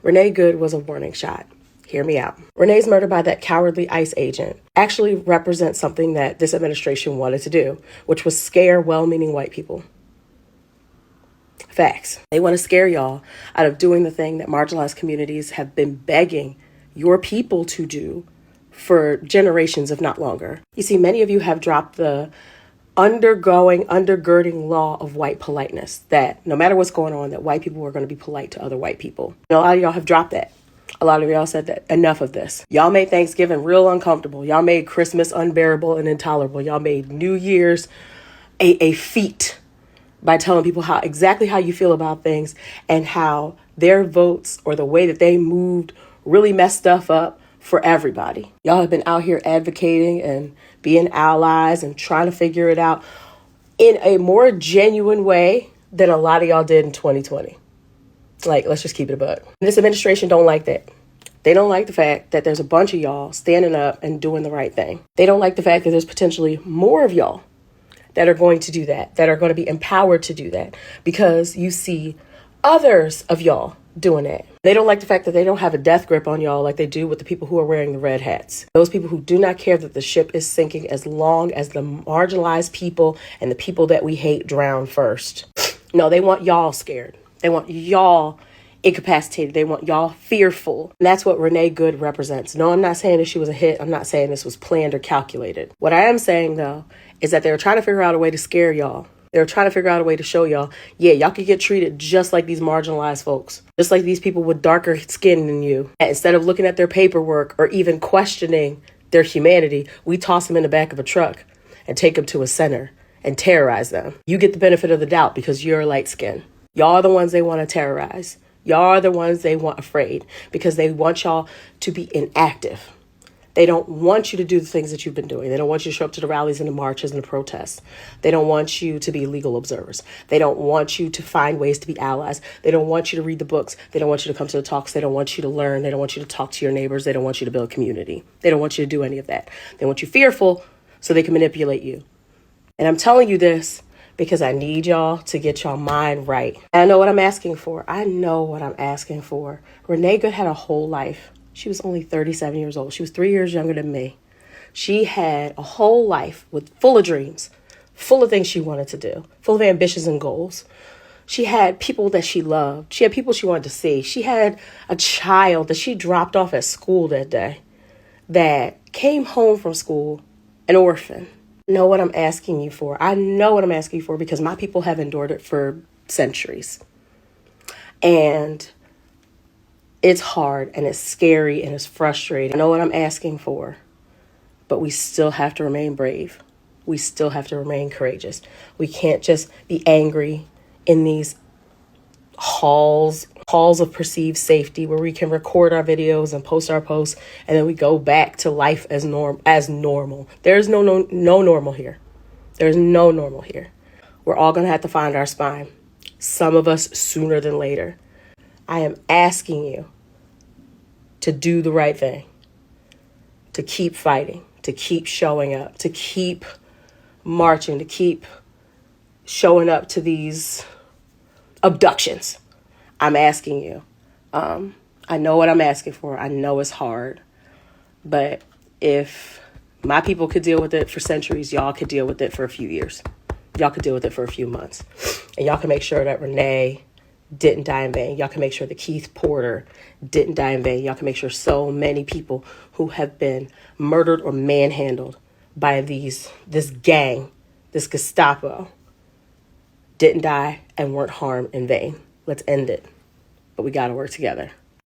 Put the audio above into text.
Renee Good was a warning shot. Hear me out. Renee's murder by that cowardly ICE agent actually represents something that this administration wanted to do, which was scare well-meaning white people. Facts. They want to scare y'all out of doing the thing that marginalized communities have been begging your people to do for generations, if not longer. You see, many of you have dropped the undergirding law of white politeness, that no matter what's going on, that white people are going to be polite to other white people. A lot of y'all have dropped that. A lot of y'all said that enough of this. Y'all made Thanksgiving real uncomfortable. Y'all made Christmas unbearable and intolerable. Y'all made New Year's a feat by telling people exactly how you feel about things, and how their votes or the way that they moved really messed stuff up for everybody. Y'all have been out here advocating and being allies and trying to figure it out in a more genuine way than a lot of y'all did in 2020. Like, let's just keep it a buck. This administration don't like that. They don't like the fact that there's a bunch of y'all standing up and doing the right thing. They don't like the fact that there's potentially more of y'all that are going to do that are going to be empowered to do that, because you see others of y'all doing that. They don't like the fact that they don't have a death grip on y'all like they do with the people who are wearing the red hats. Those people who do not care that the ship is sinking as long as the marginalized people and the people that we hate drown first. No, they want y'all scared. They want y'all incapacitated. They want y'all fearful. And that's what Renee Good represents. No, I'm not saying that she was a hit. I'm not saying this was planned or calculated. What I am saying, though, is that they were trying to figure out a way to scare y'all. They were trying to figure out a way to show y'all, yeah, y'all could get treated just like these marginalized folks, just like these people with darker skin than you. And instead of looking at their paperwork or even questioning their humanity, we toss them in the back of a truck and take them to a center and terrorize them. You get the benefit of the doubt because you're light skin. Y'all are the ones they want to terrorize. Y'all are the ones they want afraid, because they want y'all to be inactive. They don't want you to do the things that you've been doing. They don't want you to show up to the rallies and the marches and the protests. They don't want you to be legal observers. They don't want you to find ways to be allies. They don't want you to read the books. They don't want you to come to the talks. They don't want you to learn. They don't want you to talk to your neighbors. They don't want you to build community. They don't want you to do any of that. They want you fearful so they can manipulate you. And I'm telling you this because I need y'all to get y'all mind right. And I know what I'm asking for. I know what I'm asking for. Renee Good had a whole life. She was only 37 years old. She was 3 years younger than me. She had a whole life full of dreams, full of things she wanted to do, full of ambitions and goals. She had people that she loved. She had people she wanted to see. She had a child that she dropped off at school that day that came home from school an orphan. I know what I'm asking you for. I know what I'm asking you for because my people have endured it for centuries. And it's hard and it's scary and it's frustrating. I know what I'm asking for, but we still have to remain brave. We still have to remain courageous. We can't just be angry in these halls of perceived safety where we can record our videos and post our posts and then we go back to life as normal. There's no normal here. There's no normal here. We're all going to have to find our spine. Some of us sooner than later. I am asking you to do the right thing, to keep fighting, to keep showing up, to keep marching, to keep showing up to these abductions. I'm asking you. I know what I'm asking for. I know it's hard. But if my people could deal with it for centuries, y'all could deal with it for a few years. Y'all could deal with it for a few months. And y'all can make sure that Renee didn't die in vain. Y'all can make sure that Keith Porter didn't die in vain. Y'all can make sure so many people who have been murdered or manhandled by this gang, this Gestapo, didn't die and weren't harmed in vain. Let's end it. But we got to work together.